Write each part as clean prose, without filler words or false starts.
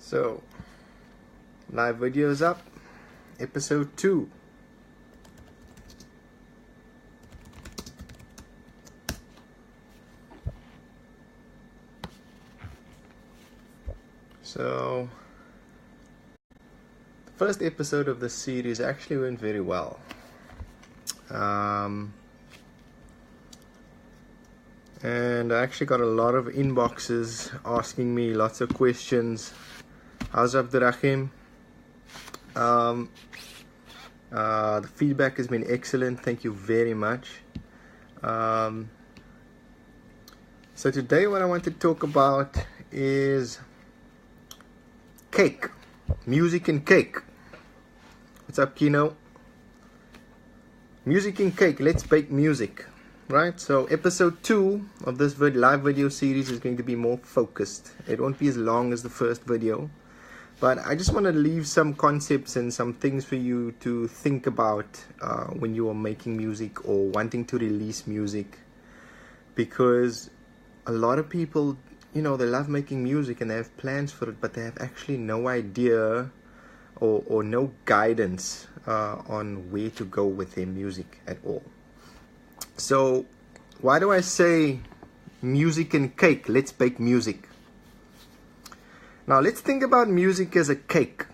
So, live video is up, episode 2. So, the first episode of the series actually went very well. And I actually got a lot of inboxes asking me lots of questions. How's Abdurrahim? The feedback has been excellent. Thank you very much. So today what I want to talk about is cake. Music and cake. What's up, Kino? Music and cake. Let's bake music. Right, so episode 2 of this live video series is going to be more focused. It won't be as long as the first video, but I just want to leave some concepts and some things for you to think about when you are making music or wanting to release music, because a lot of people, you know, they love making music and they have plans for it, but they have actually no idea or no guidance on where to go with their music at all. So, why do I say music and cake? Let's bake music. Now, let's think about music as a cake,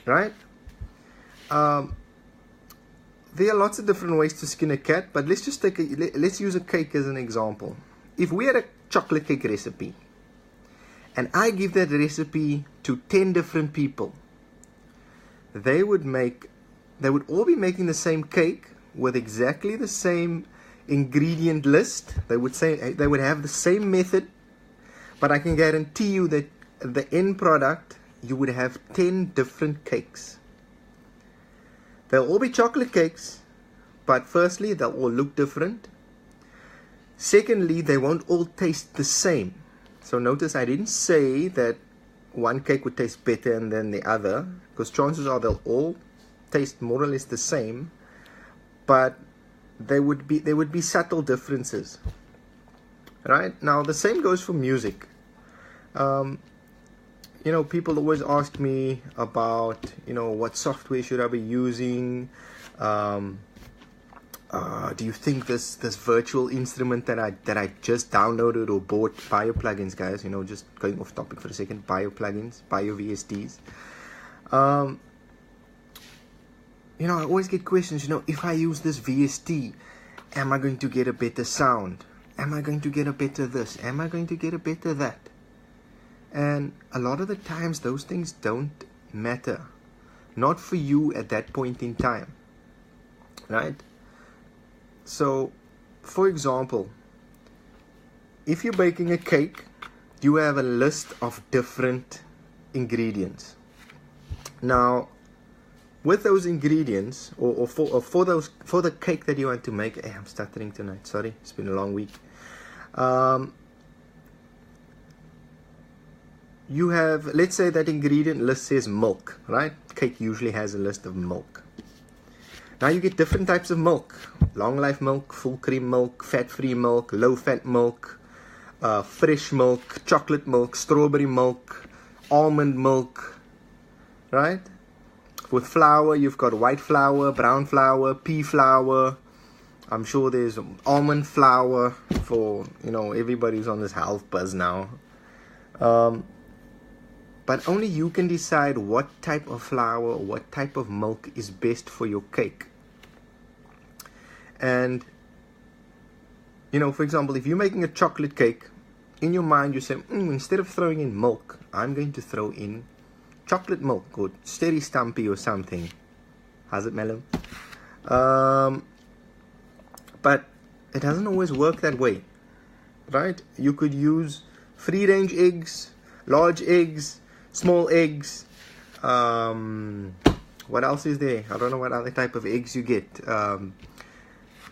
right? There are lots of different ways to skin a cat, but let's just let's use a cake as an example. If we had a chocolate cake recipe, and I give that recipe to 10 different people, they would all be making the same cake with exactly the same ingredient list. They would have the same method, but I can guarantee you that the end product, you would have 10 different cakes. They'll all be chocolate cakes, but firstly, they'll all look different. Secondly, they won't all taste the same. So notice I didn't say that one cake would taste better than the other, because chances are they'll all taste more or less the same, but there would be subtle differences. Right? Now the same goes for music. You know, people always ask me about, you know, what software should I be using? Do you think this virtual instrument that I just downloaded or bought, bio plugins, guys, you know, just going off topic for a second, bio plugins, bio VSTs. You know, I always get questions, you know, if I use this VST, am I going to get a better sound? Am I going to get a better this? Am I going to get a better that? And a lot of the times, those things don't matter. Not for you at that point in time. Right? So, for example, if you're baking a cake, you have a list of different ingredients. Now, with those ingredients, or for the cake that you want to make, I'm stuttering tonight, sorry, it's been a long week. You have, let's say that ingredient list says milk, right? Cake usually has a list of milk. Now you get different types of milk: long life milk, full cream milk, fat-free milk, low-fat milk, fresh milk, chocolate milk, strawberry milk, almond milk, right? With flour, you've got white flour, brown flour, pea flour. I'm sure there's almond flour for, you know, everybody's on this health buzz now. But only you can decide what type of flour, what type of milk is best for your cake. And, you know, for example, if you're making a chocolate cake, in your mind you say, instead of throwing in milk, I'm going to throw in chocolate milk or Sterry Stumpy or something. How's it, Mellow? But it doesn't always work that way, right? You could use free-range eggs, large eggs, small eggs. What else is there? I don't know what other type of eggs you get.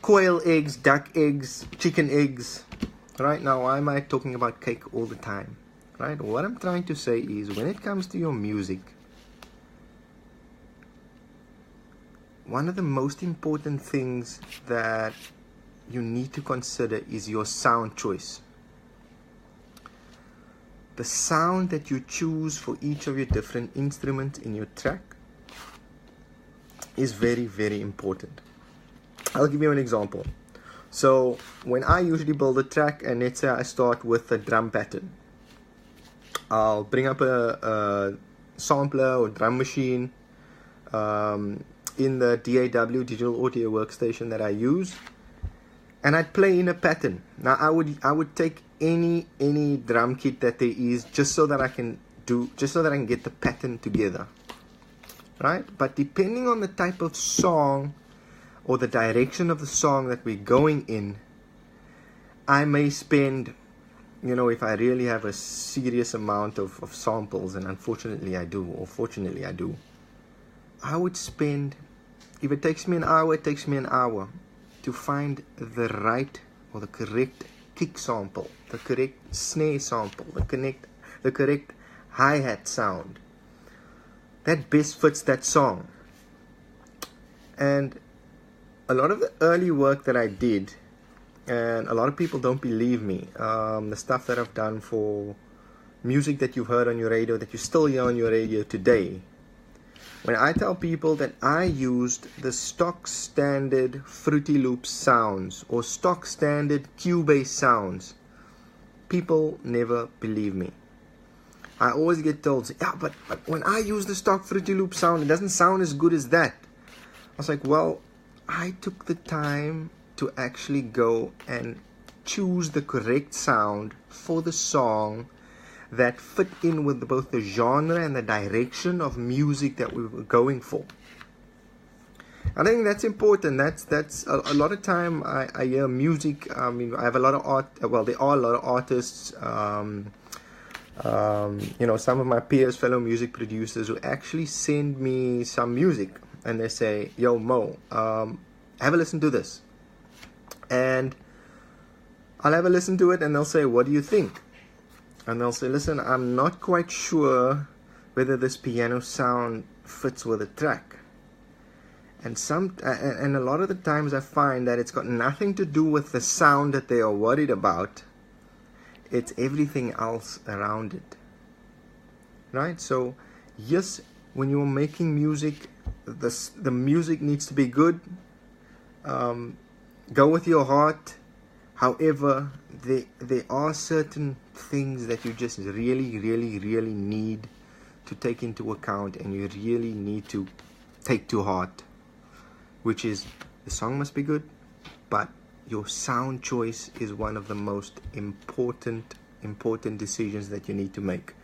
Quail eggs, duck eggs, chicken eggs. Right now, why am I talking about cake all the time? Right? What I'm trying to say is, when it comes to your music, one of the most important things that you need to consider is your sound choice. the sound that you choose for each of your different instruments in your track is very, very important. I'll give you an example. So when I usually build a track, and let's say I start with a drum pattern, I'll bring up a sampler or drum machine in the DAW, digital audio workstation, that I use, and I'd play in a pattern. Now I would take any drum kit that there is, just so that I can get the pattern together, right? But depending on the type of song or the direction of the song that we're going in, I may spend, if I really have a serious amount of samples, and unfortunately I do, or fortunately I do, I would spend, if it takes me an hour, it takes me an hour to find the right or the correct kick sample, the correct snare sample, the correct hi-hat sound that best fits that song. And a lot of the early work that I did, and a lot of people don't believe me, the stuff that I've done for music that you've heard on your radio, that you still hear on your radio today, when I tell people that I used the stock standard Fruity Loops sounds or stock standard Cubase sounds, people never believe me. I always get told, yeah, but when I use the stock Fruity Loop sound, it doesn't sound as good as that. I was like, well, I took the time to actually go and choose the correct sound for the song that fit in with both the genre and the direction of music that we were going for. I think that's important. That's a lot of time I hear music. I mean, I have a lot of art. Well, there are a lot of artists. Some of my peers, fellow music producers, who actually send me some music, and they say, "Yo, Mo, have a listen to this," and I'll have a listen to it, and they'll say, "What do you think?" And they'll say, "Listen, I'm not quite sure whether this piano sound fits with the track." And a lot of the times I find that it's got nothing to do with the sound that they are worried about. It's everything else around it, right? So yes, when you're making music, the music needs to be good. Go with your heart. However, there are certain things that you just really, really, really need to take into account, and you really need to take to heart, which is the song must be good, but your sound choice is one of the most important decisions that you need to make.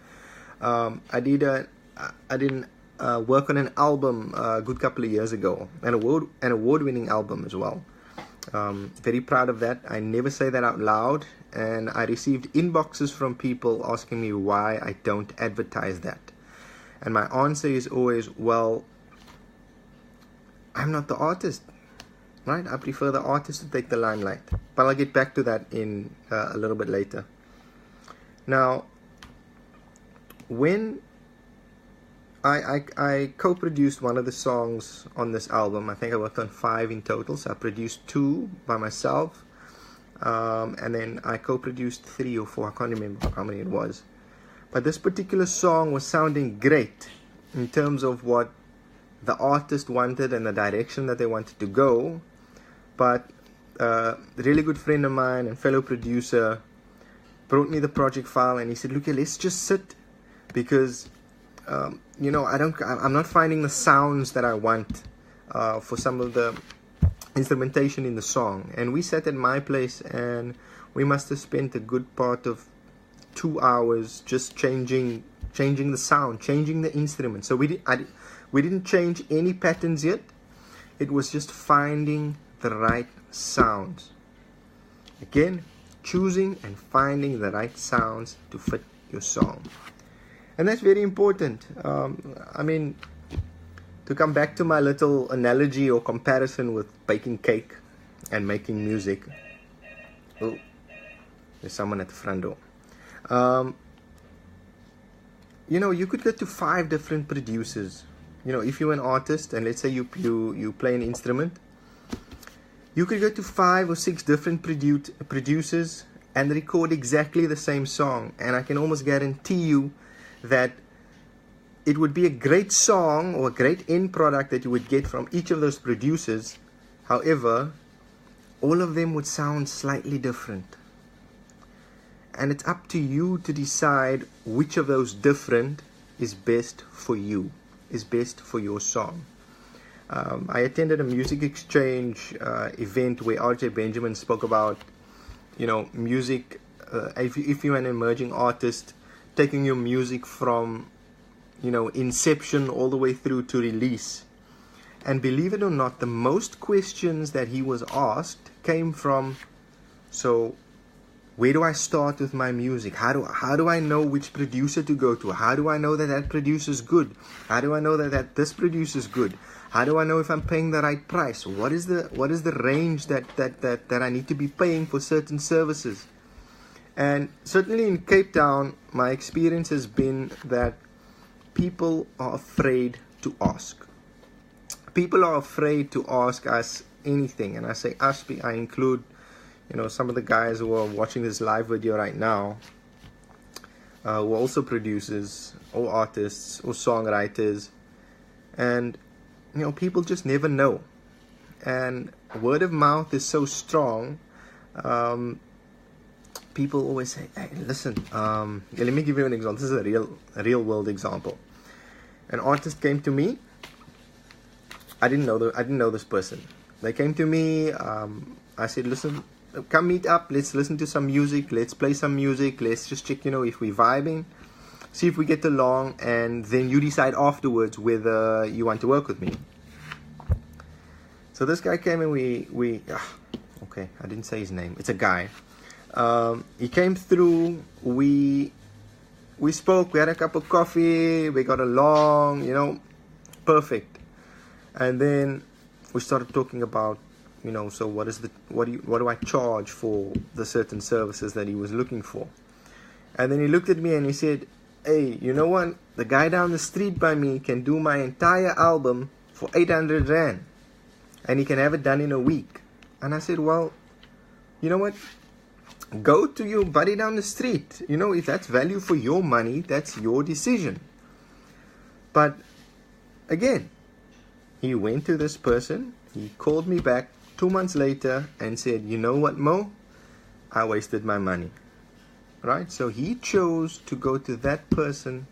I did work on an album a good couple of years ago, an award-winning album as well. Very proud of that. I never say that out loud, and I received inboxes from people asking me why I don't advertise that. And my answer is always, well, I'm not the artist, right? I prefer the artist to take the limelight. But I'll get back to that in a little bit later. Now, when I co-produced one of the songs on this album, I think I worked on 5 in total, so I produced 2 by myself, and then I co-produced 3 or 4, I can't remember how many it was. But this particular song was sounding great in terms of what the artist wanted and the direction that they wanted to go. But a really good friend of mine and fellow producer brought me the project file, and he said, "Look here, let's just sit, because I'm not finding the sounds that I want for some of the instrumentation in the song." And we sat at my place, and we must have spent a good part of 2 hours just changing the sound, changing the instrument. So we didn't change any patterns yet. It was just finding the right sounds. Again, choosing and finding the right sounds to fit your song. And that's very important. To come back to my little analogy or comparison with baking cake and making music. Oh, there's someone at the front door. You could go to 5 different producers. If you're an artist and let's say you play an instrument, you could go to 5 or 6 different producers and record exactly the same song, and I can almost guarantee you that it would be a great song or a great end product that you would get from each of those producers. However, all of them would sound slightly different. And it's up to you to decide which of those different is best for you, is best for your song. I attended a music exchange event where RJ Benjamin spoke about, music, if you're an emerging artist, taking your music from, inception all the way through to release. And believe it or not, the most questions that he was asked came from, so where do I start with my music? How do I know which producer to go to? How do I know that that producer's good? How do I know that this producer's good? How do I know if I'm paying the right price? What is the range that I need to be paying for certain services? And certainly in Cape Town, my experience has been that people are afraid to ask. People are afraid to ask us anything, and I say us, I include, some of the guys who are watching this live video right now, who are also producers or artists or songwriters, and people just never know. And word of mouth is so strong. People always say, hey, listen, let me give you an example. This is a real world example. An artist came to me. I didn't know this person. They came to me. I said, listen, come meet up. Let's listen to some music. Let's play some music. Let's just check, if we're vibing, see if we get along, and then you decide afterwards whether you want to work with me. So this guy came and okay, I didn't say his name. It's a guy. He came through. We spoke. We had a cup of coffee. We got along. Perfect. And then we started talking about, so what do I charge for the certain services that he was looking for? And then he looked at me and he said, hey, you know what? The guy down the street by me can do my entire album for 800 Rand. And he can have it done in a week. And I said, well, you know what? Go to your buddy down the street. If that's value for your money, that's your decision. But again, he went to this person. He called me back 2 months later and said, you know what, Mo? I wasted my money. Right? So he chose to go to that person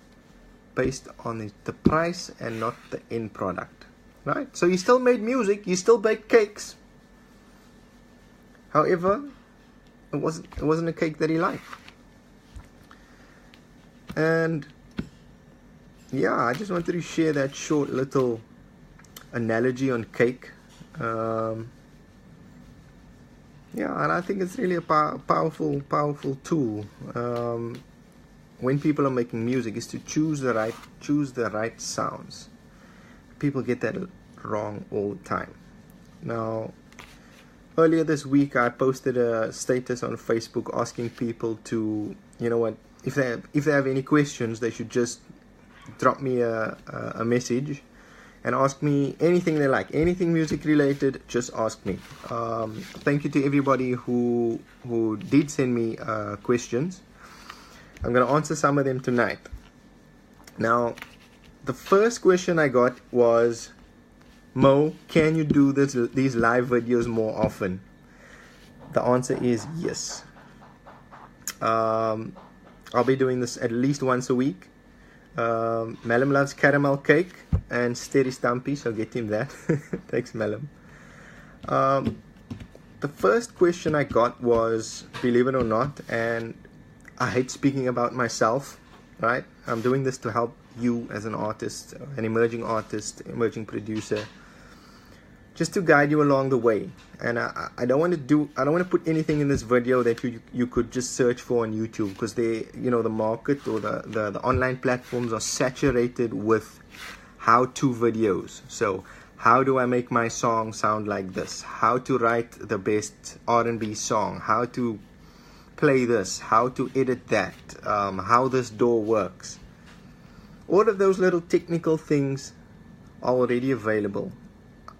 based on the price and not the end product. Right? So he still made music. He still baked cakes. However, it wasn't a cake that he liked. And yeah, I just wanted to share that short little analogy on cake. And I think it's really a powerful tool when people are making music, is to choose the right sounds. People get that wrong all the time. Now, earlier this week, I posted a status on Facebook asking people to, if they have any questions, they should just drop me a message and ask me anything they like, anything music related. Just ask me. Thank you to everybody who did send me questions. I'm gonna answer some of them tonight. Now, the first question I got was, Mo, can you do these live videos more often? The answer is yes. I'll be doing this at least once a week. Malum loves caramel cake and steady stumpy, so get him that. Thanks, Malum. The first question I got was, believe it or not, and I hate speaking about myself, right? I'm doing this to help you as an artist, an emerging artist, emerging producer, just to guide you along the way. And I don't want to put anything in this video that you could just search for on YouTube, because the market or the online platforms are saturated with how-to videos. So how do I make my song sound like this? How to write the best R&B song? How to play this? How to edit that? How this door works? All of those little technical things are already available.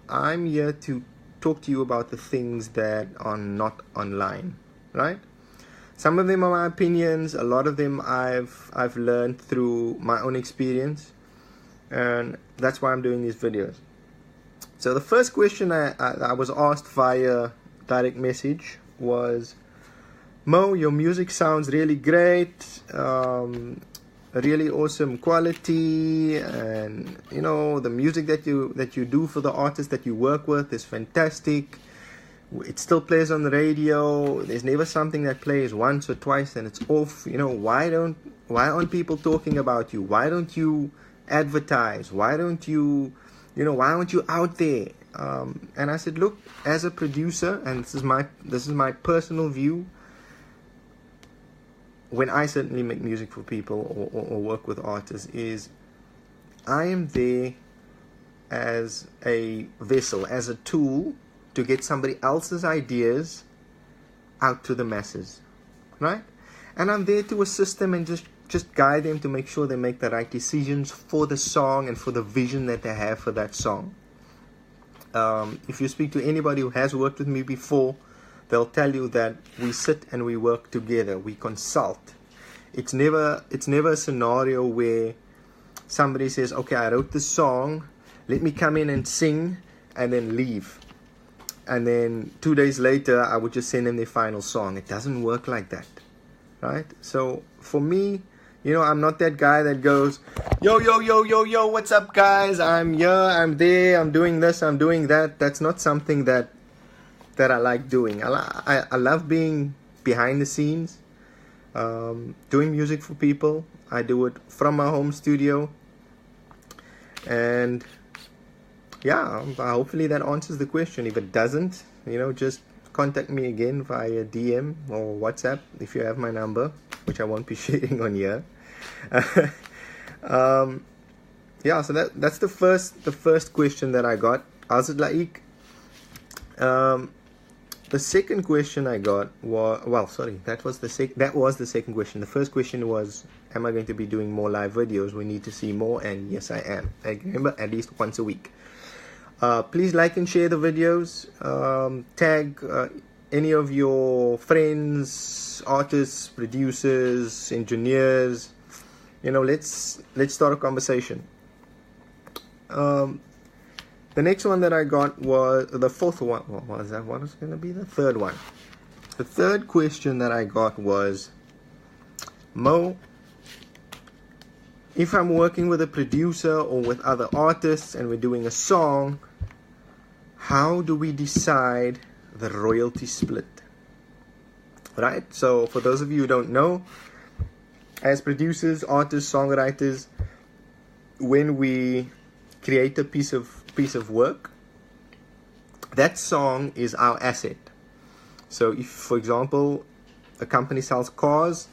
I'm here to talk to you about the things that are not online, right? Some of them are my opinions. A lot of them I've learned through my own experience, and that's why I'm doing these videos. So the first question I was asked via direct message was, Mo, your music sounds really great, really awesome quality, and you know, the music that you do for the artists that you work with is fantastic. It still plays on the radio. There's never something that plays once or twice and it's off. You know, why aren't people talking about you? Why don't you advertise? Why aren't you out there? And I said, look, as a producer, and this is my personal view, when I certainly make music for people or work with artists, is I am there as a vessel, as a tool to get somebody else's ideas out to the masses, right? And I'm there to assist them and just guide them to make sure they make the right decisions for the song and for the vision that they have for that song. If you speak to anybody who has worked with me before, they'll tell you that we sit and we work together, we consult. It's never a scenario where somebody says, okay, I wrote this song, let me come in and sing and then leave. And then 2 days later, I would just send them their final song. It doesn't work like that, right? So for me, you know, I'm not that guy that goes, yo, what's up, guys? I'm here, I'm there, I'm doing this, I'm doing that. That's not something that I like doing. I love being behind the scenes, doing music for people. I do it from my home studio, and yeah, hopefully that answers the question. If it doesn't, you know, just contact me again via DM or WhatsApp if you have my number, which I won't be sharing on here. Yeah, so that's the first question that I got. How's it like? The second question I got was, that was the second question. The first question was, am I going to be doing more live videos? We need to see more, and yes, I am. I remember, at least once a week. Please like and share the videos. Tag any of your friends, artists, producers, engineers. You know, let's start a conversation. The next one that I got was the fourth one. What was that? What was going to be the third one? The third question that I got was, Mo, if I'm working with a producer or with other artists and we're doing a song, how do we decide the royalty split? Right? So for those of you who don't know, as producers, artists, songwriters, when we create a piece of work, that song is our asset. So if, for example, a company sells cars,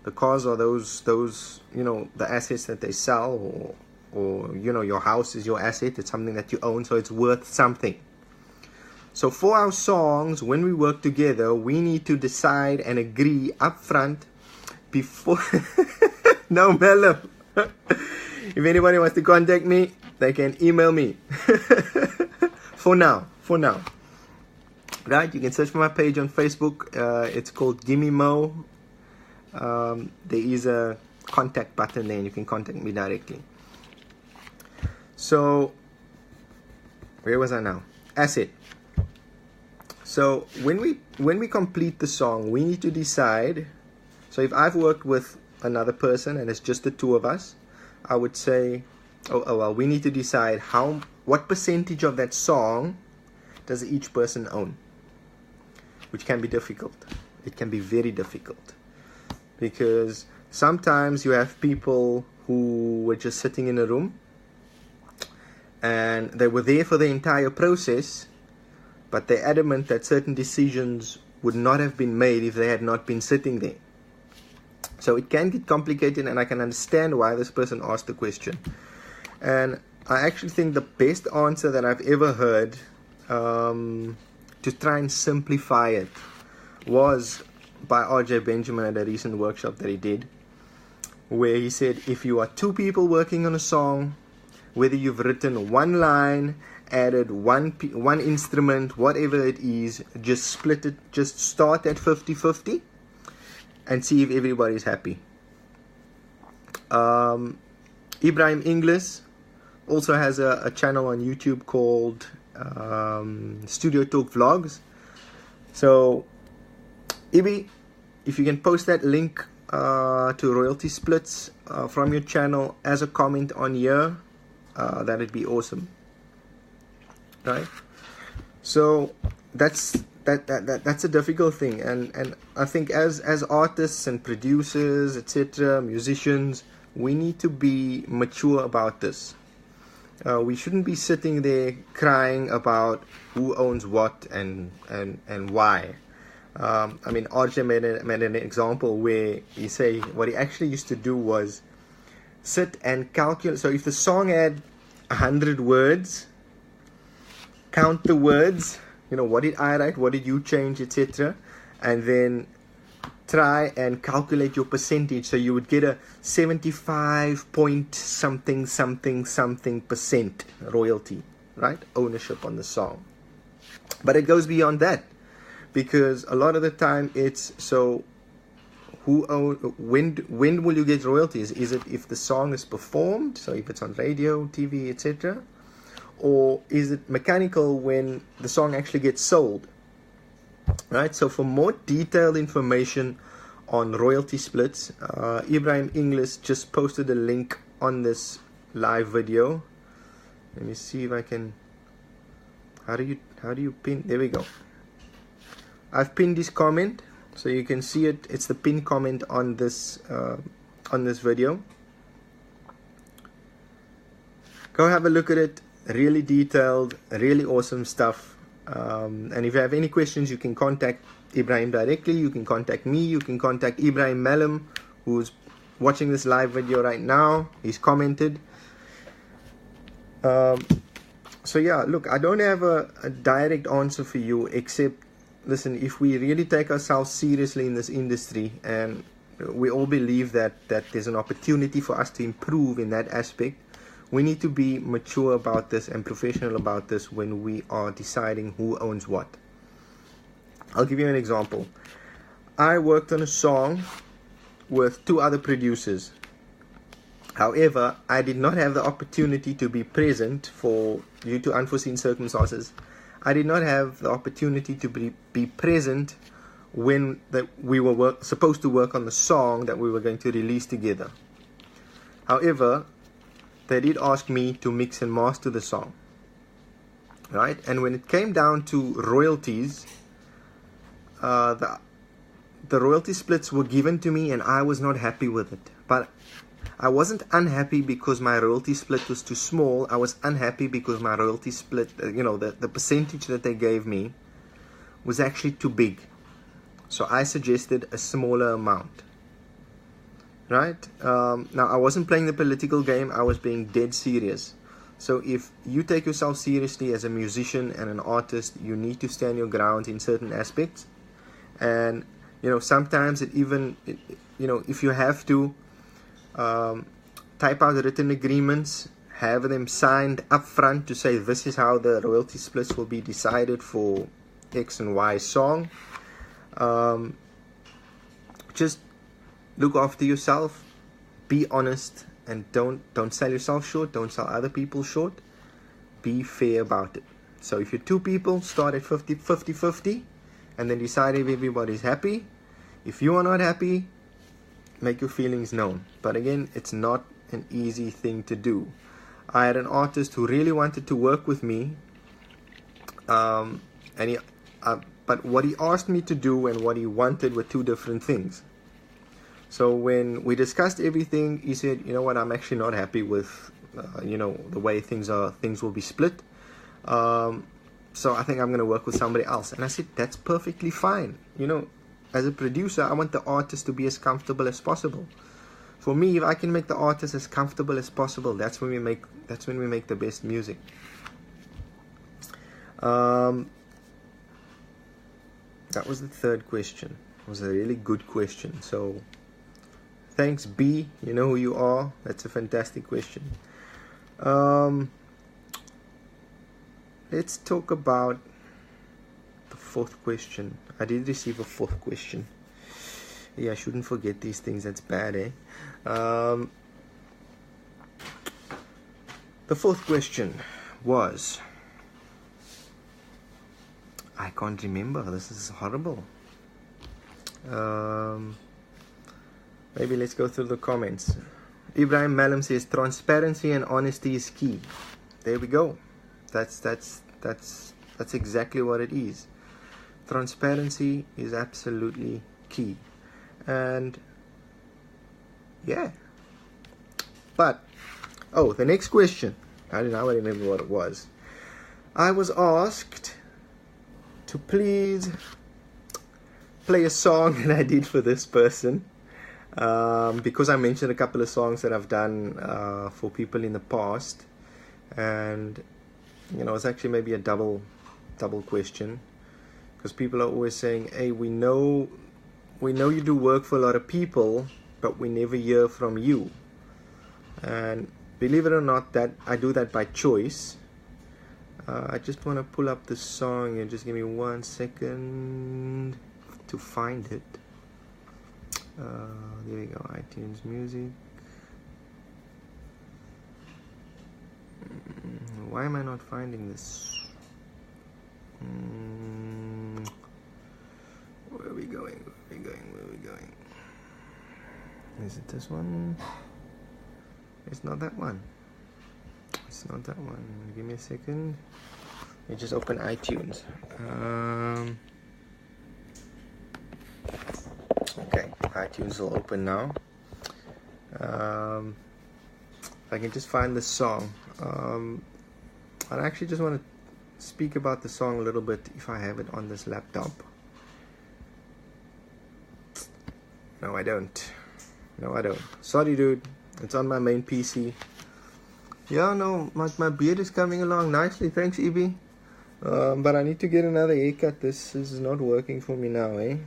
the cars are those you know, the assets that they sell, or you know, your house is your asset. It's something that you own, so it's worth something. So for our songs, when we work together, we need to decide and agree upfront before. No, Mello. If anybody wants to contact me, they can email me. For now. Right? You can search for my page on Facebook. It's called GimmeMoe. There is a contact button there, and you can contact me directly. So, where was I now? Asset. So when we complete the song, we need to decide. So if I've worked with another person and it's just the two of us, I would say, we need to decide what percentage of that song does each person own, which can be difficult. It can be very difficult, because sometimes you have people who were just sitting in a room and they were there for the entire process, but they're adamant that certain decisions would not have been made if they had not been sitting there. So it can get complicated, and I can understand why this person asked the question. And I actually think the best answer that I've ever heard, to try and simplify it, was by RJ Benjamin at a recent workshop that he did, where he said, if you are two people working on a song, whether you've written one line, added one instrument, whatever it is, just split it, just start at 50-50 and see if everybody's happy. Ibrahim English also has a channel on YouTube called Studio Talk Vlogs. So Ibi, if you can post that link to royalty splits from your channel as a comment on here, that'd be awesome, right? So that's a difficult thing, and I think as artists and producers, etc., musicians, we need to be mature about this. We shouldn't be sitting there crying about who owns what and why. I mean, RJ made an example where what he actually used to do was sit and calculate. So if the song had 100 words, count the words, what did I write, what did you change, etc., and then try and calculate your percentage. So you would get a 75 point something percent royalty, right? Ownership on the song. But it goes beyond that, because a lot of the time it's when will you get royalties? Is it if the song is performed, so if it's on radio, TV, etc., or is it mechanical when the song actually gets sold? Right, so for more detailed information on royalty splits, Ibrahim English just posted a link on this live video. Let me see if I can. How do you pin? There we go. I've pinned this comment, so you can see it. It's the pinned comment on this video. Go have a look at it. Really detailed, really awesome stuff. And if you have any questions, you can contact Ibrahim directly. You can contact me. You can contact Ibrahim Malam, who's watching this live video right now. He's commented. So yeah, look, I don't have a direct answer for you, except, listen, if we really take ourselves seriously in this industry, and we all believe that there's an opportunity for us to improve in that aspect, we need to be mature about this and professional about this when we are deciding who owns what. I'll give you an example. I worked on a song with 2 other producers. However, I did not have the opportunity to be present due to unforeseen circumstances. I did not have the opportunity to be present when we were supposed to work on the song that we were going to release together. However, they did ask me to mix and master the song, right? And when it came down to royalties, the royalty splits were given to me, and I was not happy with it. But I wasn't unhappy because my royalty split was too small. I was unhappy because my royalty split, the percentage that they gave me was actually too big. So I suggested a smaller amount. Right? Now, I wasn't playing the political game. I was being dead serious. So if you take yourself seriously as a musician and an artist, you need to stand your ground in certain aspects. And, sometimes if you have to type out written agreements, have them signed up front to say this is how the royalty splits will be decided for X and Y song. Just look after yourself, be honest, and don't sell yourself short, don't sell other people short. Be fair about it. So if you're 2 people, start at 50-50, and then decide if everybody's happy. If you are not happy, make your feelings known. But again, it's not an easy thing to do. I had an artist who really wanted to work with me, but what he asked me to do and what he wanted were 2 different things. So when we discussed everything, he said, you know what, I'm actually not happy with, the way things will be split. So I think I'm going to work with somebody else. And I said, that's perfectly fine. As a producer, I want the artist to be as comfortable as possible. For me, if I can make the artist as comfortable as possible, that's when we make the best music. That was the 3rd question. It was a really good question. So thanks, B. You know who you are. That's a fantastic question. Let's talk about the 4th question. I did receive a 4th question. Yeah, I shouldn't forget these things. That's bad, eh? The fourth question was, I can't remember. This is horrible. Maybe let's go through the comments. Ibrahim Malam says transparency and honesty is key. There we go. That's exactly what it is. Transparency is absolutely key. And yeah. But the next question. I don't know. I remember what it was. I was asked to please play a song that I did for this person, because I mentioned a couple of songs that I've done for people in the past, and it's actually maybe a double question, because people are always saying, hey, we know you do work for a lot of people, but we never hear from you. And believe it or not, that I do that by choice. I just want to pull up the song and just give me 1 second to find it. There we go, iTunes Music. Why am I not finding this? Where are we going? Where are we going? Is it this one? It's not that one. It's not that one. Give me a second. Let me just open iTunes. Okay, iTunes will open now. If I can just find the song. I actually just want to speak about the song a little bit if I have it on this laptop. No, I don't. Sorry, dude. It's on my main PC. Yeah, no, my beard is coming along nicely. Thanks, Ibi. But I need to get another haircut. This is not working for me now, eh?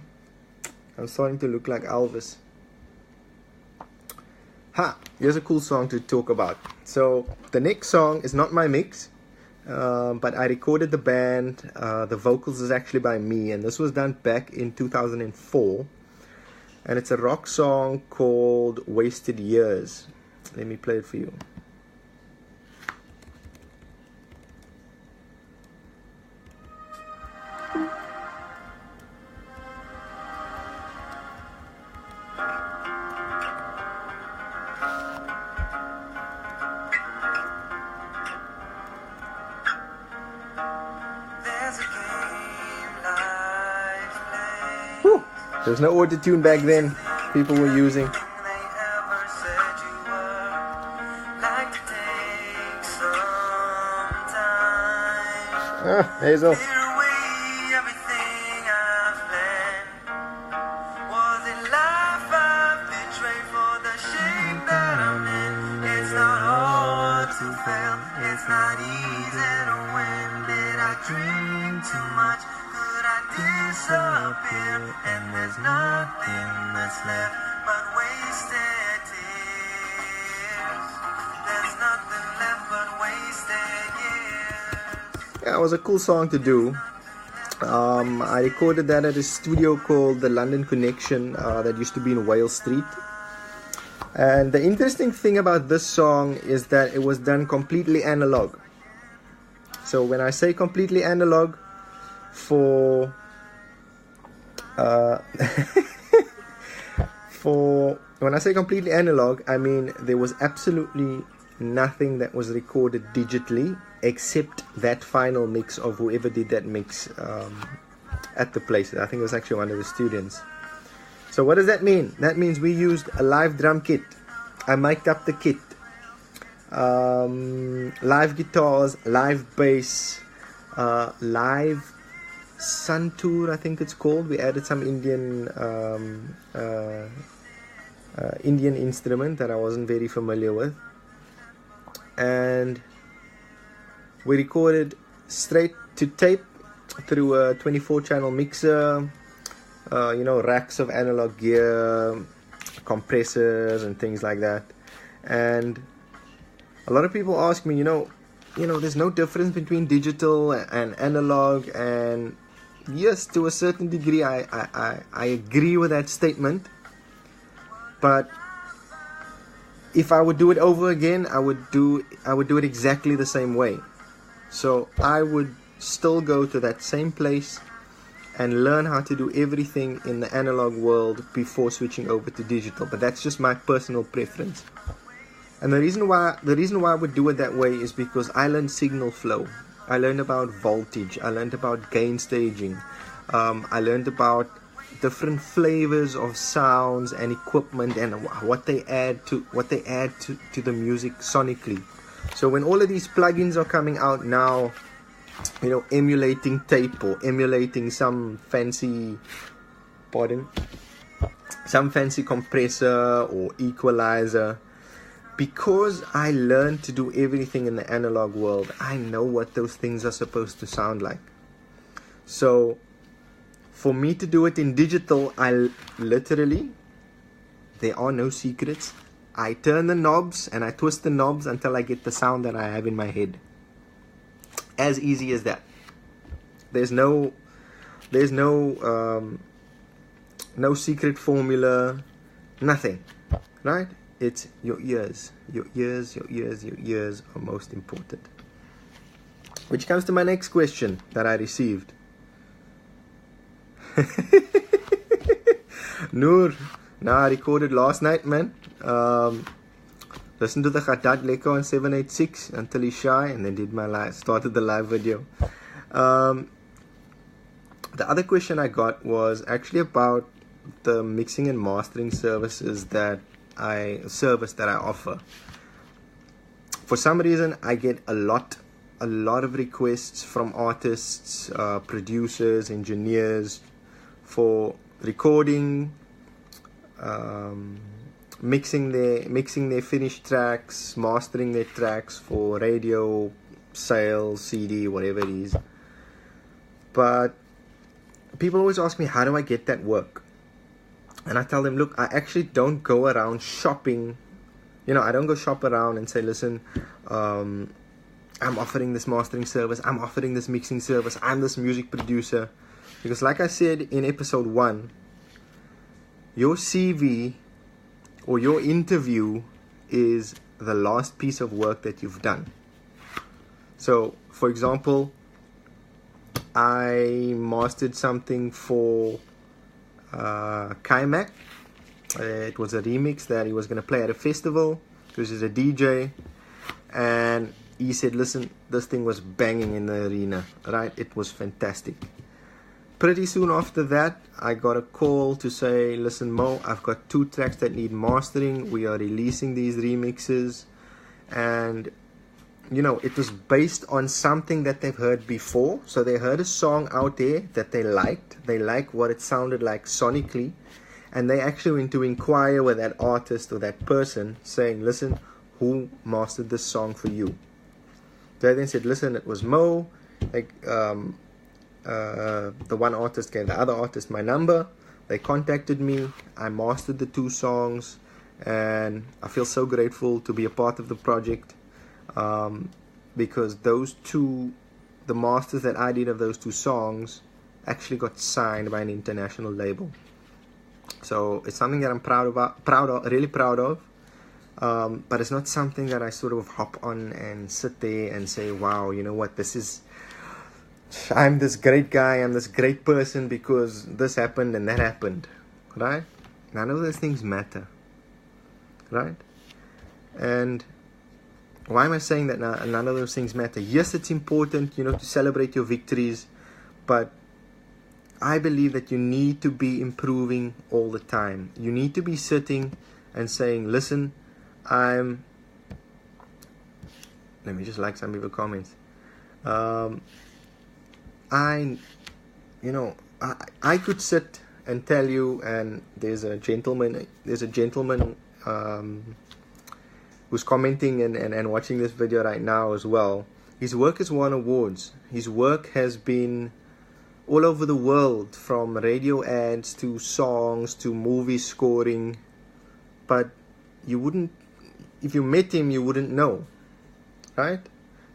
I'm starting to look like Elvis. Here's a cool song to talk about. So the next song is not my mix, but I recorded the band. The vocals is actually by me, and this was done back in 2004. And it's a rock song called Wasted Years. Let me play it for you. Whew. There's no auto-tune back then people were using. Hazel. It's not easy to win. Did I dream too much? Could I disappear? And there's nothing that's left but wasted tears. There's nothing left but wasted years. Yeah, it was a cool song to do. I recorded that at a studio called the London Connection that used to be in Wales Street. And the interesting thing about this song is that it was done completely analog. So when I say completely analog, when I say completely analog, I mean there was absolutely nothing that was recorded digitally except that final mix of whoever did that mix at the place. I think it was actually one of the students. So what does that mean? That means we used a live drum kit. I mic'd up the kit. Live guitars, live bass, live santoor, I think it's called. We added some Indian instrument that I wasn't very familiar with. And we recorded straight to tape through a 24-channel mixer. Racks of analog gear, compressors and things like that. And a lot of people ask me, there's no difference between digital and analog, and yes, to a certain degree I agree with that statement. But if I would do it over again, I would do it exactly the same way. So I would still go to that same place and learn how to do everything in the analog world before switching over to digital. But that's just my personal preference. And the reason why I would do it that way is because I learned signal flow. I learned about voltage. I learned about gain staging. I learned about different flavors of sounds and equipment and what they add to the music sonically. So when all of these plugins are coming out now, you know, emulating tape or emulating some fancy compressor or equalizer, because I learned to do everything in the analog world, I know what those things are supposed to sound like. So for me to do it in digital, I literally, there are no secrets. I turn the knobs and I twist the knobs until I get the sound that I have in my head. As easy as that. There's no secret formula, nothing, right? It's your ears. Your ears are most important. Which comes to my next question that I received. Noor, I recorded last night, man. Listened to the Khatat Leko on 786 until he's shy, and then started the live video. The other question I got was actually about the mixing and mastering services that I offer. For some reason, I get a lot of requests from artists, producers, engineers for recording, mixing their finished tracks, mastering their tracks for radio, sales, CD, whatever it is. But people always ask me, how do I get that work? And I tell them, look, I actually don't go around shopping. You know, I don't go shop around and say, listen, I'm offering this mastering service, I'm offering this mixing service, I'm this music producer. Because like I said in episode 1, your CV or your interview is the last piece of work that you've done. So, for example, I mastered something for Kaimak. It was a remix that he was going to play at a festival because he's a DJ, and he said, listen, this thing was banging in the arena, right? It was fantastic. Pretty soon after that, I got a call to say, listen, Mo, I've got 2 tracks that need mastering. We are releasing these remixes. And, you know, it was based on something that they've heard before. So they heard a song out there that they liked. They liked what it sounded like sonically. And they actually went to inquire with that artist or that person saying, listen, who mastered this song for you? They then said, listen, it was Mo. Like, the one artist gave the other artist my number. They contacted me. I mastered the 2 songs, and I feel so grateful to be a part of the project, because the masters that I did of those 2 songs actually got signed by an international label. So it's something that I'm really proud of. But it's not something that I sort of hop on and sit there and say, wow, you know what, I'm this great guy, I'm this great person because this happened and that happened, right? None of those things matter, right? And why am I saying that none of those things matter? Yes, it's important, you know, to celebrate your victories, but I believe that you need to be improving all the time. You need to be sitting and saying, listen, let me just like some people's comments. I could sit and tell you, and there's a gentleman who's commenting and watching this video right now as well. His work has won awards. His work has been all over the world, from radio ads to songs to movie scoring, but you wouldn't, if you met him, you wouldn't know, right?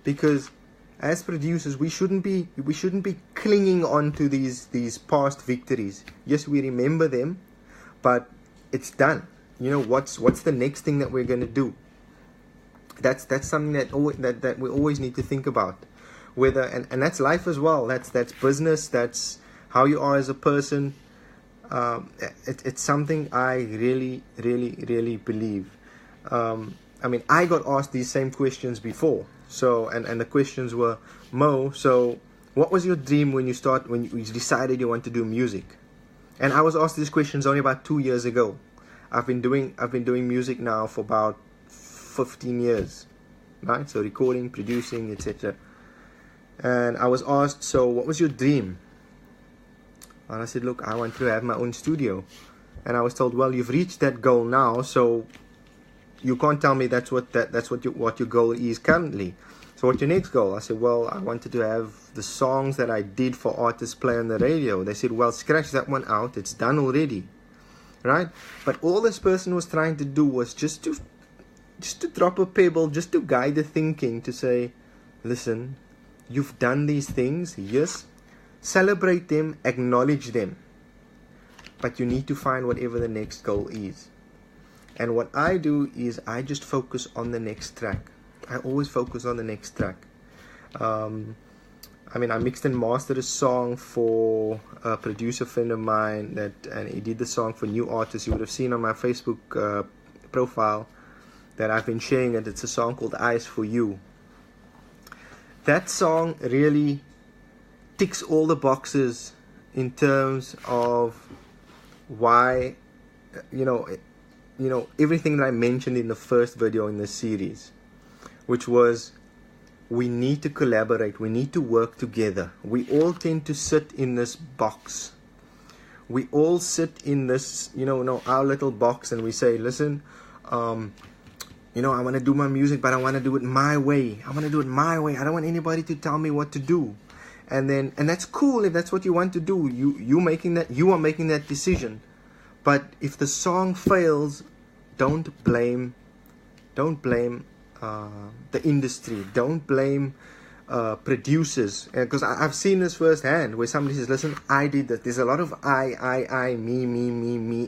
Because as producers, we shouldn't be clinging on to these past victories. Yes, we remember them, but it's done. what's the next thing that we're going to do. That's something that we always need to think about. Whether and that's life as well. That's business. That's how you are as a person. It's something I really, really, really believe. I mean, I got asked these same questions before. So and the questions were, Mo, so what was your dream when you decided you want to do music? And I was asked these questions only about 2 years ago. I've been doing music now for about 15 years, right? So recording, producing, etc. And I was asked, so what was your dream? And I said, look, I want to have my own studio. And I was told, well, you've reached that goal now, so you can't tell me that's what your goal is currently. So what's your next goal? I said, well, I wanted to have the songs that I did for artists play on the radio. They said, well, scratch that one out, it's done already, right? But all this person was trying to do was just to drop a pebble, just to guide the thinking, to say, listen, you've done these things, yes, celebrate them, acknowledge them, but you need to find whatever the next goal is. And what I do is I just focus on the next track. I always focus on the next track. I mean, I mixed and mastered a song for a producer friend of mine, and he did the song for new artists. You would have seen on my Facebook profile that I've been sharing it. It's a song called Eyes for You. That song really ticks all the boxes in terms of why, everything that I mentioned in the first video in this series, which was we need to collaborate, we need to work together. We all tend to sit in this box. We all sit in this, our little box, and we say, listen, I want to do my music, but I want to do it my way. I want to do it my way. I don't want anybody to tell me what to do. And that's cool if that's what you want to do. You are making that decision. But if the song fails, don't blame the industry. Don't blame producers. Because I've seen this firsthand, where somebody says, listen, I did that. There's a lot of me.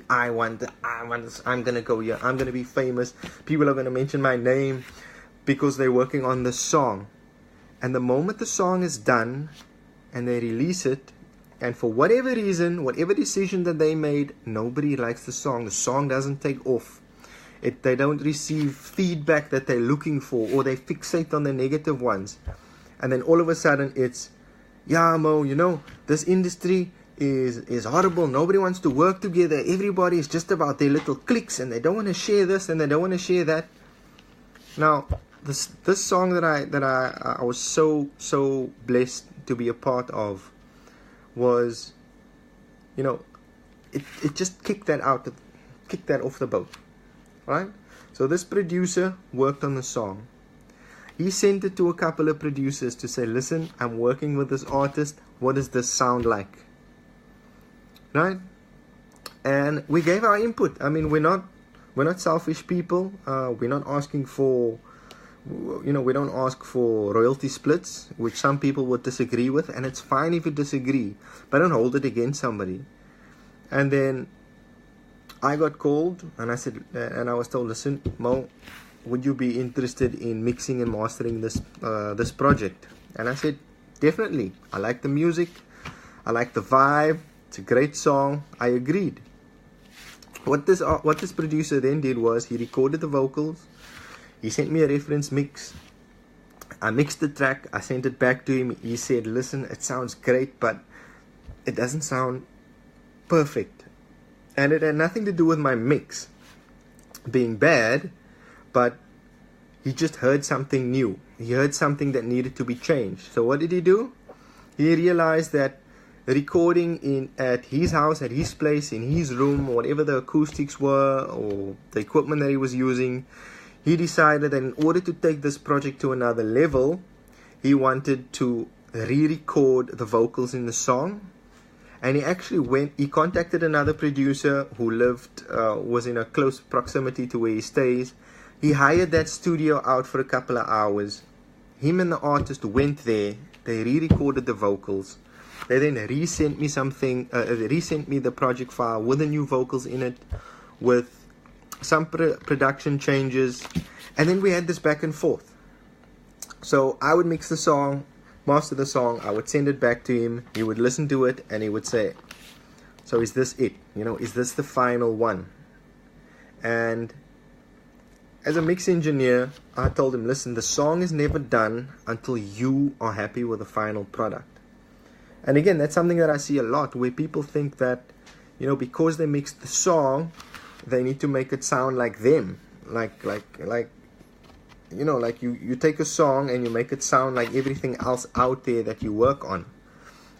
I want this. I'm going to go here. I'm going to be famous. People are going to mention my name because they're working on the song. And the moment the song is done and they release it, and for whatever reason, whatever decision that they made, nobody likes the song doesn't take off, they don't receive feedback that they're looking for, or they fixate on the negative ones, and then all of a sudden it's, yeah, Mo, this industry is horrible, nobody wants to work together, everybody is just about their little cliques, and they don't want to share this and they don't want to share that. Now this song that I was so blessed to be a part of was, it just kicked that off the boat, right? So this producer worked on the song. He sent it to a couple of producers to say, listen, I'm working with this artist, what does this sound like, right? And we gave our input. I mean, we're not selfish people. We're not asking for, we don't ask for royalty splits, which some people would disagree with, and it's fine if you disagree, but don't hold it against somebody. And then I got called, and I was told, listen, Mo, would you be interested in mixing and mastering this project? And I said, definitely. I like the music, I like the vibe, it's a great song. I agreed. What this producer then did was he recorded the vocals. He sent me a reference mix. I mixed the track. I sent it back to him. He said, listen, it sounds great, but it doesn't sound perfect. And it had nothing to do with my mix being bad, but he just heard something new. He heard something that needed to be changed. So what did he do? He realized that recording at his house, at his place, in his room, whatever the acoustics were or the equipment that he was using, he decided that in order to take this project to another level, he wanted to re-record the vocals in the song. And he contacted another producer who was in a close proximity to where he stays. He hired that studio out for a couple of hours. Him and the artist went there. They re-recorded the vocals. They then resent me the project file with the new vocals in it, with some production changes, and then we had this back and forth. So I would mix the song, master the song, I would send it back to him, he would listen to it, and he would say, so is this it? Is this the final one? And as a mix engineer, I told him, listen, the song is never done until you are happy with the final product. And again, that's something that I see a lot, where people think that, because they mixed the song, they need to make it sound like them. You take a song and you make it sound like everything else out there that you work on.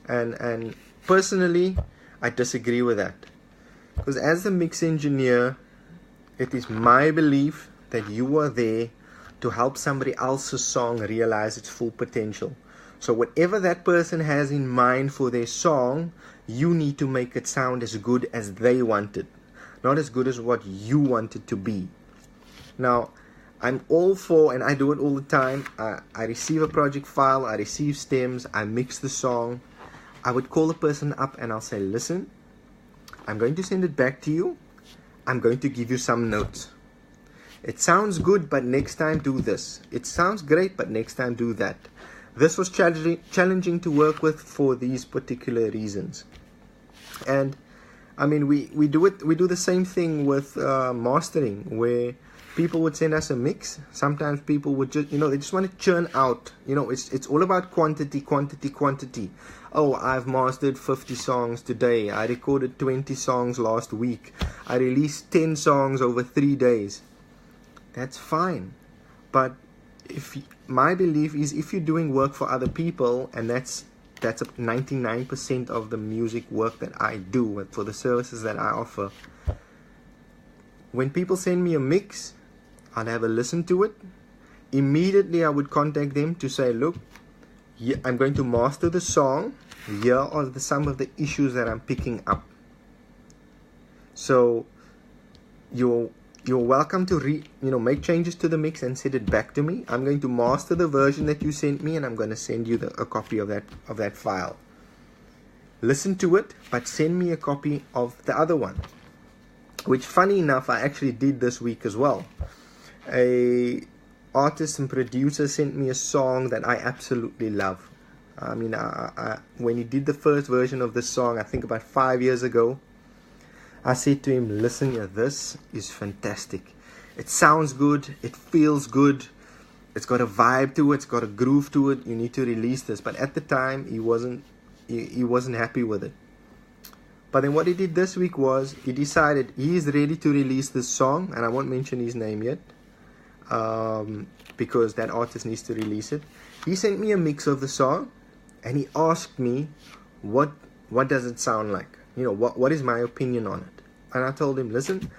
And personally, I disagree with that. Because as the mix engineer, it is my belief that you are there to help somebody else's song realize its full potential. So whatever that person has in mind for their song, you need to make it sound as good as they want it, not as good as what you want it to be. Now, I'm all for, and I do it all the time, I receive a project file, I receive stems, I mix the song. I would call the person up and I'll say, listen, I'm going to send it back to you. I'm going to give you some notes. It sounds good, but next time do this. It sounds great, but next time do that. This was challenging to work with for these particular reasons. And I mean, we do the same thing with mastering, where people would send us a mix. Sometimes people would just, they just want to churn out. It's all about quantity. Oh, I've mastered 50 songs today. I recorded 20 songs last week. I released 10 songs over 3 days. That's fine. But my belief is, if you're doing work for other people, and that's 99% of the music work that I do for the services that I offer. When people send me a mix, I'd have a listen to it. Immediately I would contact them to say, look, I'm going to master the song. Here are some of the issues that I'm picking up. So you're welcome to make changes to the mix and send it back to me. I'm going to master the version that you sent me, and I'm going to send you a copy of that file. Listen to it, but send me a copy of the other one. Which, funny enough, I actually did this week as well. A artist and producer sent me a song that I absolutely love. I mean, when he did the first version of this song, I think about 5 years ago, I said to him, listen, this is fantastic. It sounds good, it feels good, it's got a vibe to it, it's got a groove to it, you need to release this. But at the time, he wasn't happy with it. But then what he did this week was, he decided he is ready to release this song, and I won't mention his name yet, because that artist needs to release it. He sent me a mix of the song, and he asked me, what does it sound like? What is my opinion on it? And I told him, listen,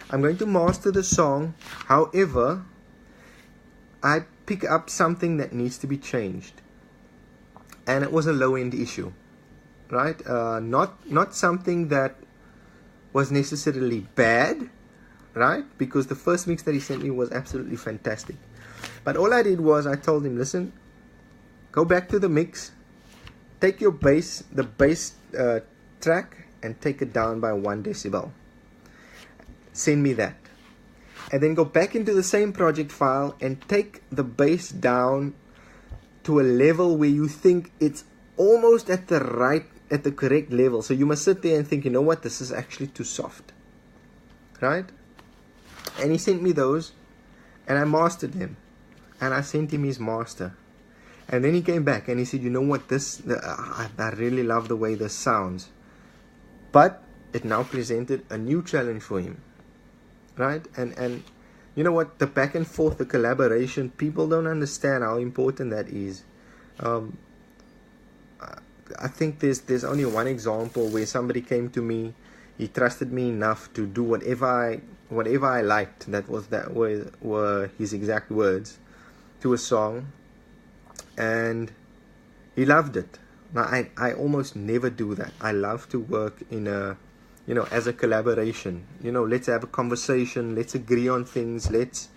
I'm going to master the song. However, I pick up something that needs to be changed. And it was a low-end issue, right? Not something that was necessarily bad, right? Because the first mix that he sent me was absolutely fantastic. But all I did was, I told him, listen, go back to the mix, take your bass, the bass track, and take it down by 1 decibel. Send me that. And then go back into the same project file and take the bass down to a level where you think it's almost at the correct level. So you must sit there and think, you know what, this is actually too soft. Right? And he sent me those, and I mastered them. And I sent him his master. And then he came back and he said, you know what, I really love the way this sounds. But it now presented a new challenge for him, right? And you know what? The back and forth, the collaboration, people don't understand how important that is. I think there's only one example where somebody came to me, he trusted me enough to do whatever I liked. Were his exact words to a song, and he loved it. Now, I almost never do that. I love to work in as a collaboration. Let's have a conversation. Let's agree on things. Let's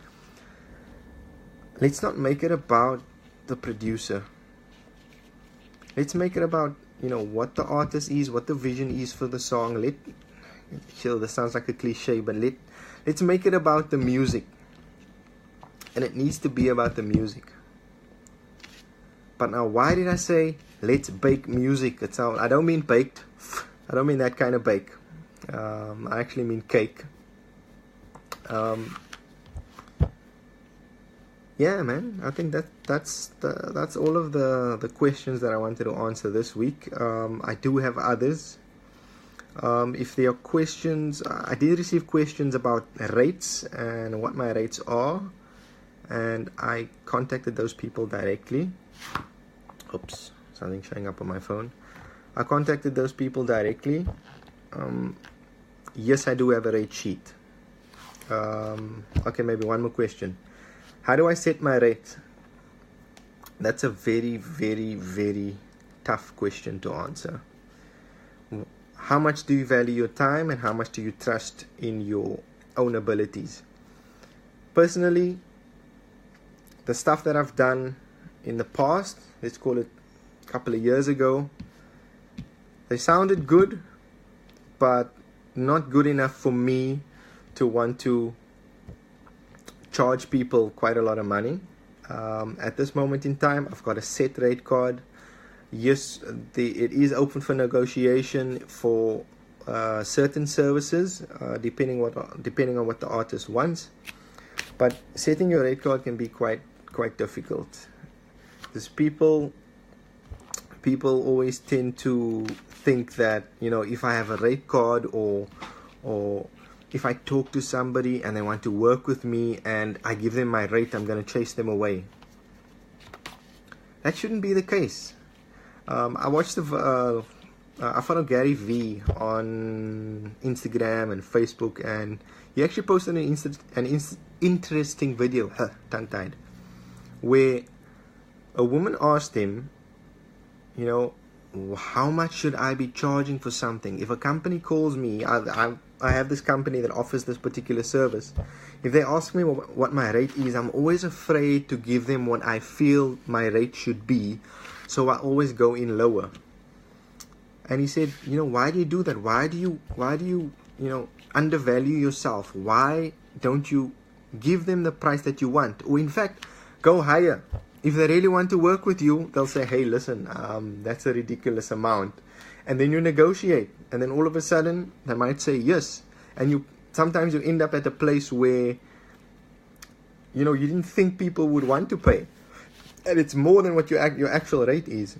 not make it about the producer. Let's make it about, what the artist is, what the vision is for the song. This sounds like a cliche, but let's make it about the music. And it needs to be about the music. But now, why did I say let's bake music? I don't mean baked. I don't mean that kind of bake. I actually mean cake. Yeah, man. I think that's all of the questions that I wanted to answer this week. I do have others. If there are questions, I did receive questions about rates and what my rates are, and I contacted those people directly. Oops, something showing up on my phone. I contacted those people directly. Yes, I do have a rate sheet. Okay, maybe one more question. How do I set my rate? That's a very, very, very tough question to answer. How much do you value your time, and how much do you trust in your own abilities? Personally, the stuff that I've done in the past, let's call it a couple of years ago, they sounded good, but not good enough for me to want to charge people quite a lot of money. At this moment in time, I've got a set rate card. Yes, it is open for negotiation for certain services, depending on what the artist wants. But setting your rate card can be quite difficult. Because people always tend to think that, if I have a rate card or if I talk to somebody and they want to work with me and I give them my rate, I'm going to chase them away. That shouldn't be the case. I watched I follow Gary V on Instagram and Facebook, and he actually posted an interesting video, tongue-tied, where a woman asked him, how much should I be charging for something? If a company calls me, I have this company that offers this particular service. If they ask me what my rate is, I'm always afraid to give them what I feel my rate should be. So I always go in lower. And he said, why do you do that? Why do you undervalue yourself? Why don't you give them the price that you want? Or in fact, go higher. If they really want to work with you, they'll say, hey, listen, that's a ridiculous amount. And then you negotiate. And then all of a sudden, they might say yes. And sometimes you end up at a place where, you didn't think people would want to pay. And it's more than what your actual rate is.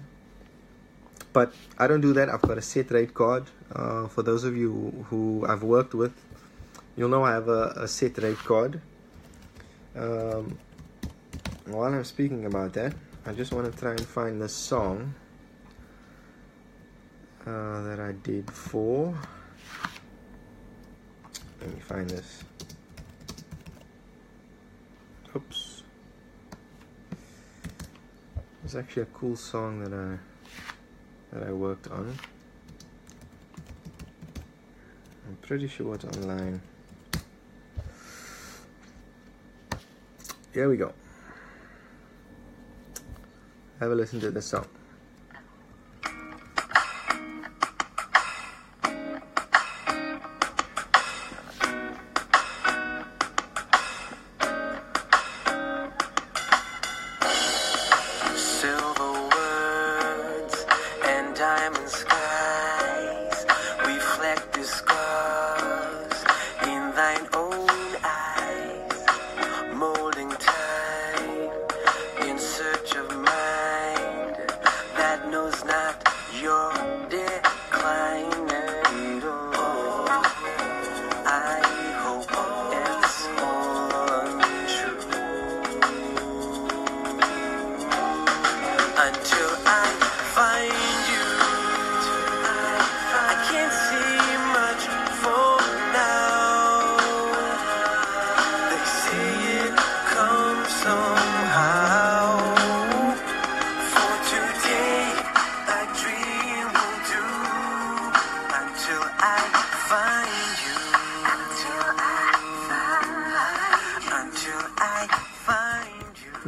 But I don't do that. I've got a set rate card. For those of you who I've worked with, you'll know I have a set rate card. While I'm speaking about that, I just want to try and find the song that I did for. Let me find this. Oops. It's actually a cool song that I worked on. I'm pretty sure it's online. Here we go. Have a listen to this song.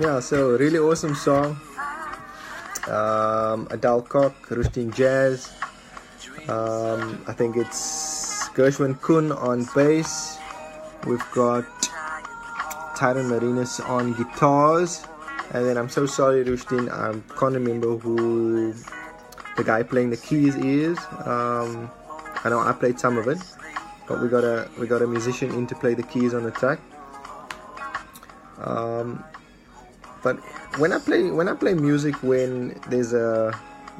Yeah, so really awesome song. Adal Kok, Roosting Jazz. I think it's Gershwin Kun on bass, We've got Tyron Marinas on guitars. And then I'm so sorry, Rushdin, I can't remember who the guy playing the keys is. I know I played some of it, but we got a musician in to play the keys on the track. But when I play music, when there's a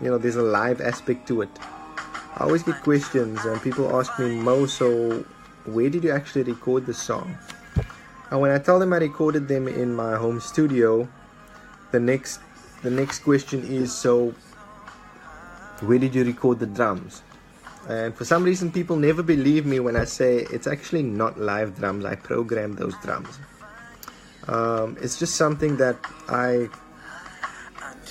live aspect to it, I always get questions and people ask me, Mo, so where did you actually record the song? And when I tell them I recorded them in my home studio, the next question is, so where did you record the drums? And for some reason people never believe me when I say it's actually not live drums. I programmed those drums. It's just something that I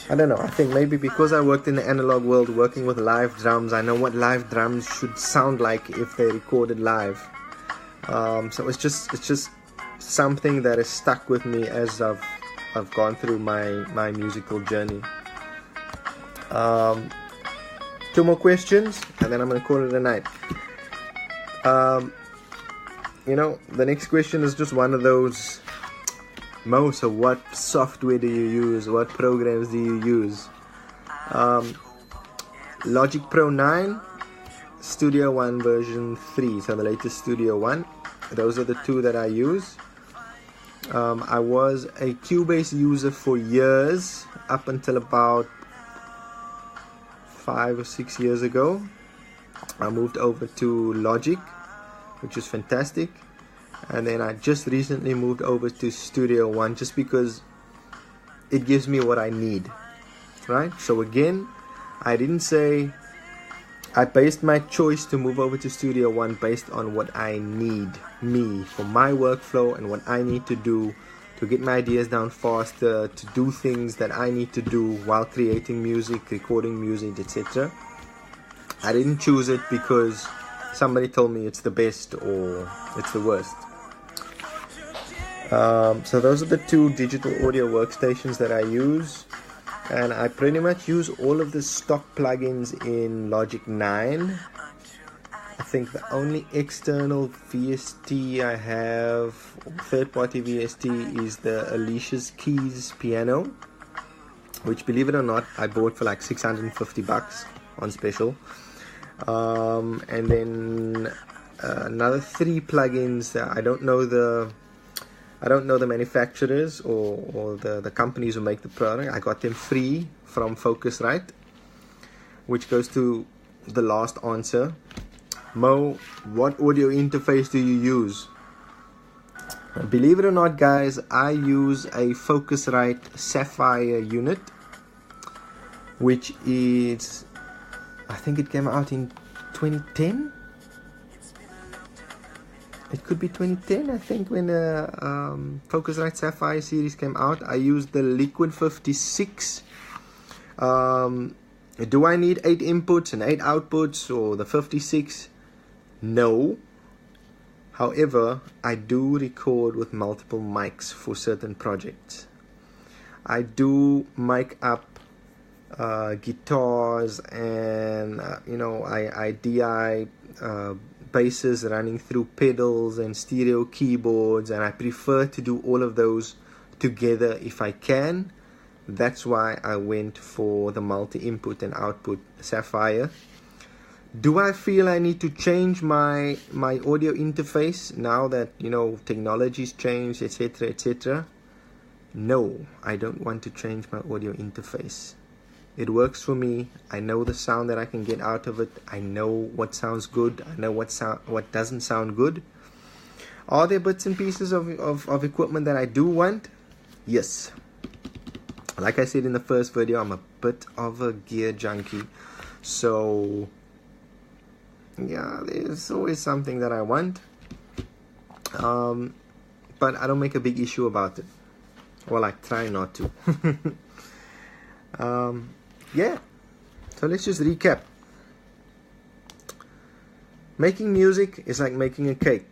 don't know, I think maybe because I worked in the analog world working with live drums, I know what live drums should sound like if they recorded live. So it's just something that has stuck with me as I've gone through my musical journey. 2 more questions and then I'm going to call it a night. The next question is just one of those, Mo, so what software do you use? What programs do you use? Logic Pro 9, Studio One version 3, so the latest Studio One. Those are the 2 that I use. I was a Cubase user for years, up until about 5 or 6 years ago. I moved over to Logic, which is fantastic, and then I just recently moved over to Studio One just because it gives me what I need, right? So again, I didn't say, I based my choice to move over to Studio One based on what I need, me, for my workflow and what I need to do to get my ideas down faster, to do things that I need to do while creating music, recording music, etc. I didn't choose it because somebody told me it's the best or it's the worst. So those are the 2 digital audio workstations that I use. And I pretty much use all of the stock plugins in Logic 9. I think the only external VST I have, third-party VST, is the Alicia's Keys piano, which, believe it or not, I bought for like $650 on special. And then another 3 plugins that I don't know the manufacturers or the companies who make the product. I got them free from Focusrite, which goes to the last answer. Mo, what audio interface do you use? Believe it or not, guys, I use a Focusrite Sapphire unit, which is, I think it came out in 2010. It could be 2010, I think, when the Focusrite Sapphire series came out. I used the Liquid 56. Do I need 8 inputs and 8 outputs or the 56? No. However, I do record with multiple mics for certain projects. I do mic up guitars and, I DI basses running through pedals and stereo keyboards, and I prefer to do all of those together if I can. That's why I went for the multi-input and output Sapphire. Do I feel I need to change my audio interface now that technology's changed, etc., etc.? No, I don't want to change my audio interface. It works for me. I know the sound that I can get out of it. I know what sounds good. I know what doesn't sound good. Are there bits and pieces of equipment that I do want? Yes. Like I said in the first video, I'm a bit of a gear junkie. So yeah, there's always something that I want. But I don't make a big issue about it. Well, I try not to. Yeah, so let's just recap. Making music is like making a cake.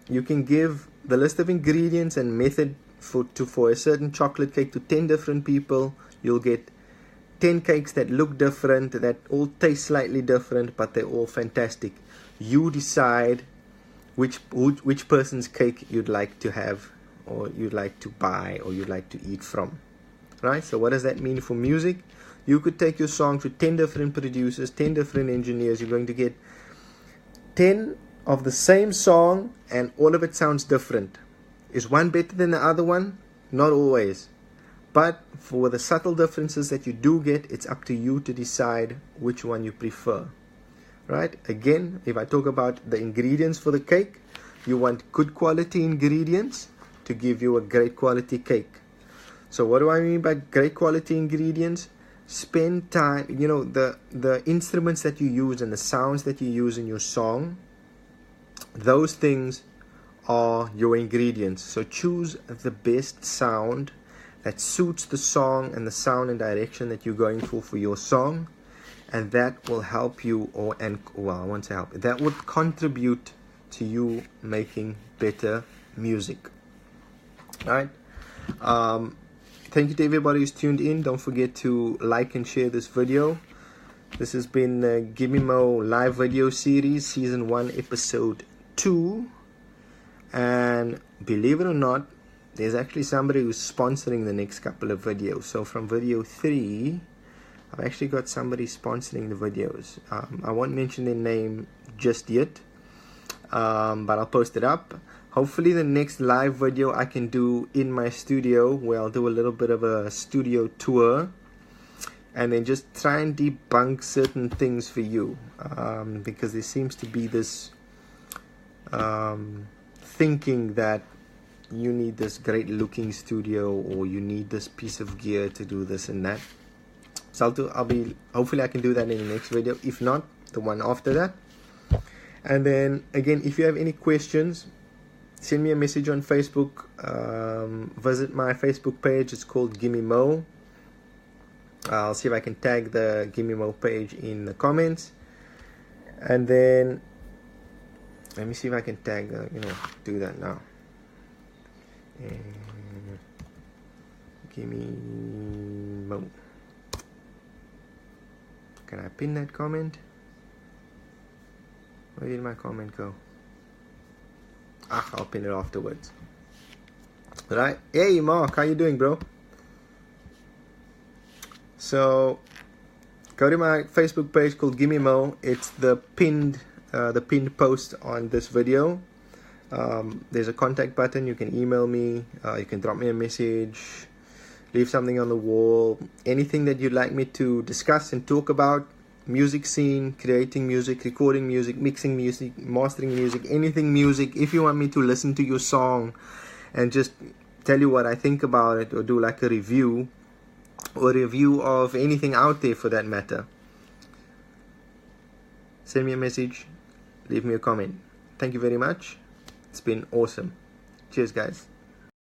You can give the list of ingredients and method for a certain chocolate cake to 10 different people. You'll get 10 cakes that look different, that all taste slightly different, but they're all fantastic. You decide which person's cake you'd like to have, or you'd like to buy, or you'd like to eat from, right? So what does that mean for music? You could take your song to 10 different producers, 10 different engineers. You're going to get 10 of the same song, and all of it sounds different. Is one better than the other one? Not always. But for the subtle differences that you do get, it's up to you to decide which one you prefer. Right? Again, if I talk about the ingredients for the cake, you want good quality ingredients to give you a great quality cake. So what do I mean by great quality ingredients? Spend time, the instruments that you use and the sounds that you use in your song, those things are your ingredients. So choose the best sound that suits the song and the sound and direction that you're going for your song, and that will help you, that would contribute to you making better music. Alright? Thank you to everybody who's tuned in. Don't forget to like and share this video. This has been GimmeMoe live video series, season 1, episode 2. And believe it or not, there's actually somebody who's sponsoring the next couple of videos. So from video 3, I've actually got somebody sponsoring the videos. I won't mention their name just yet, but I'll post it up. Hopefully the next live video I can do in my studio, where I'll do a little bit of a studio tour and then just try and debunk certain things for you, because there seems to be this thinking that you need this great looking studio, or you need this piece of gear to do this and that. So hopefully I can do that in the next video, if not the one after that. And then again, if you have any questions, send me a message on Facebook. Visit my Facebook page. It's called GimmeMoe. I'll see if I can tag the GimmeMoe page in the comments. And then let me see if I can tag do that now. GimmeMoe. Can I pin that comment? Where did my comment go? I'll pin it afterwards. Right? Hey Mark, how you doing, bro? So go to my Facebook page called GimmeMoe. It's the pinned post on this video. There's a contact button. You can email me. You can drop me a message. Leave something on the wall. Anything that you'd like me to discuss and talk about. Music scene, creating music, recording music, mixing music, mastering music, anything music. If you want me to listen to your song and just tell you what I think about it, or do like a review, or a review of anything out there for that matter, send me a message, leave me a comment. Thank you very much. It's been awesome. Cheers, guys.